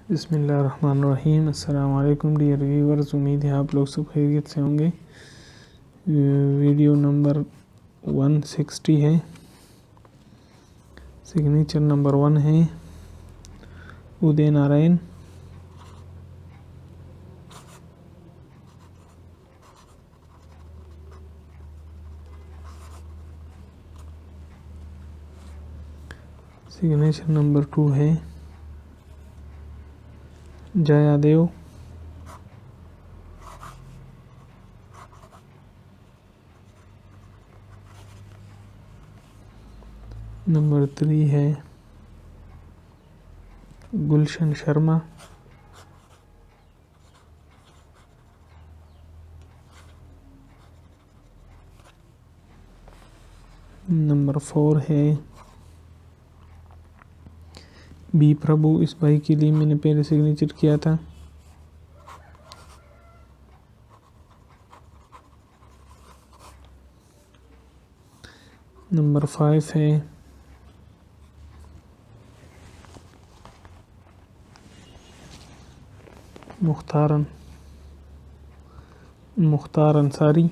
बिस्मिल्लाहिर्रहमानिर्रहीम। अस्सलाम वालेकुम डियर व्यूअर्स, उम्मीद है आप लोग सब खैरियत से होंगे। वीडियो नंबर 160 है, सिग्नेचर नंबर 1 है उदय नारायण। सिग्नेचर नंबर 2 है जयादेव। नंबर 3 है गुलशन शर्मा। नंबर 4 है बी प्रभु। इस भाई के लिए मैंने पहले सिग्नेचर किया था। नंबर 5 है मुख्तार अंसारी।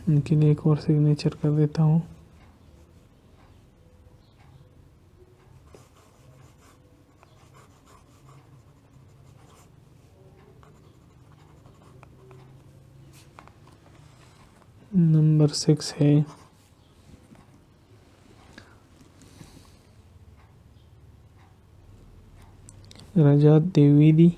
इनके लिए एक और सिग्नेचर कर देता हूँ। नंबर 6 है रजा देवीदी।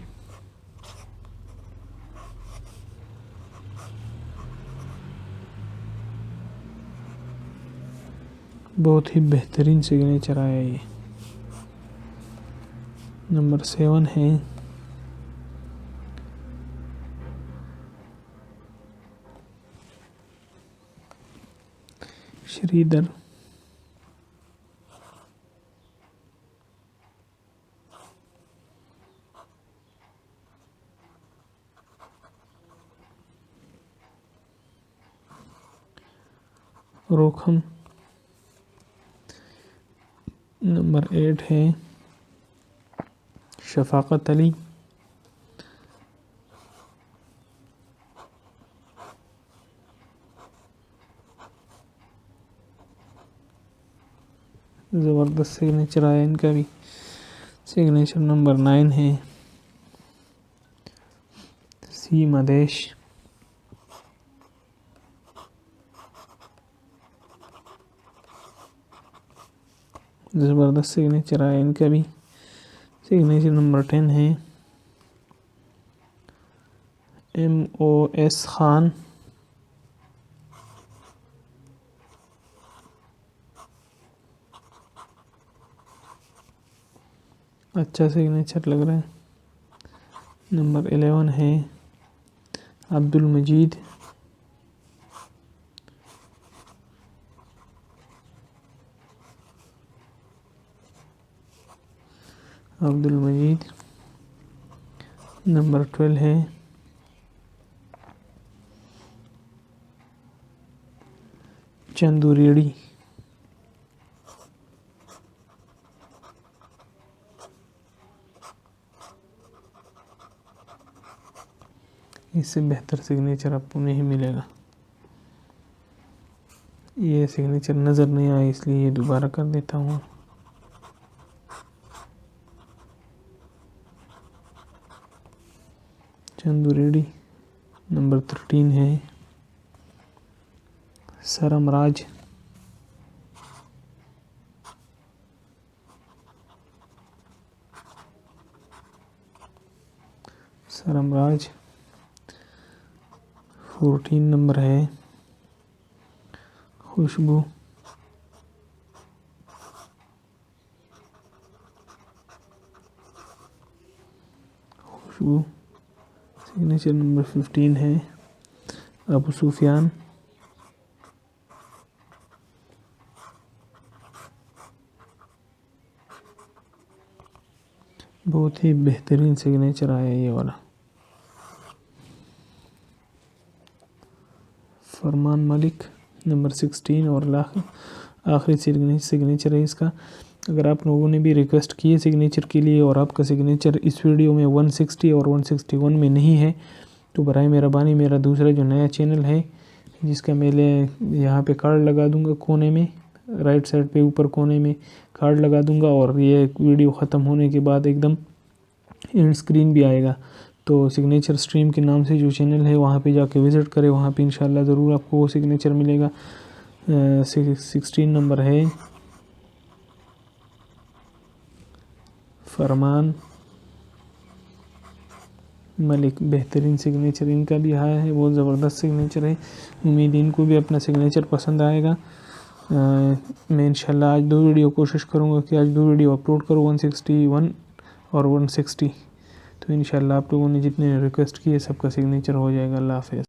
बहुत ही बेहतरीन सिग्नेचर आया ये। नंबर 7 है श्रीधर। रोखम। नंबर 8 है शफाकत अली। ज़बरदस्त सिग्नेचर आया इनका भी। सिग्नेचर नंबर 9 है सी मदेश। ज़बरदस्त सिग्नेचर आया इनका भी। सिग्नेचर नंबर 10 है MOS खान। अच्छा सिग्नेचर लग रहा है। नंबर 11 है अब्दुल मजीद। नंबर 12 है चंदू रेड्डी। इससे बेहतर सिग्नेचर आपको नहीं मिलेगा। ये सिग्नेचर नज़र नहीं आया इसलिए ये दोबारा कर देता हूँ। चंदू रेड्डी। नंबर 13 है सरमराज। सरमराज। 14 नंबर है खुशबू। सिग्नेचर नंबर 15 है अबू सुफियान। बहुत ही बेहतरीन सिग्नेचर आया ये वाला। फरमान मलिक नंबर 16 और आखिरी सिग्नेचर है इसका। अगर आप लोगों ने भी रिक्वेस्ट की है सिग्नेचर के लिए और आपका सिग्नेचर इस वीडियो में 160 और 161 में नहीं है तो बराए मेहरबानी मेरा दूसरा जो नया चैनल है जिसका मैं यहाँ पे कार्ड लगा दूंगा कोने में, राइट साइड पे ऊपर कोने में कार्ड लगा दूंगा और ये वीडियो ख़त्म होने के बाद एकदम एंड स्क्रीन भी आएगा। तो सिग्नेचर स्ट्रीम के नाम से जो चैनल है वहाँ पे जाके विज़िट करें, वहाँ पे इंशाल्लाह ज़रूर आपको वो सिग्नेचर मिलेगा। 16 नंबर है फरमान मलिक, बेहतरीन सिग्नेचर इनका भी आया है, बहुत ज़बरदस्त सिग्नेचर है। उम्मीद इनको भी अपना सिग्नेचर पसंद आएगा। मैं इंशाल्लाह आज 2 वीडियो कोशिश करूँगा कि आज 2 वीडियो अपलोड करूँ 161 और 160। तो इंशाल्लाह आप लोगों ने जितने रिक्वेस्ट किए सबका सिग्नेचर हो जाएगा। अल्लाह हाफ़िज़।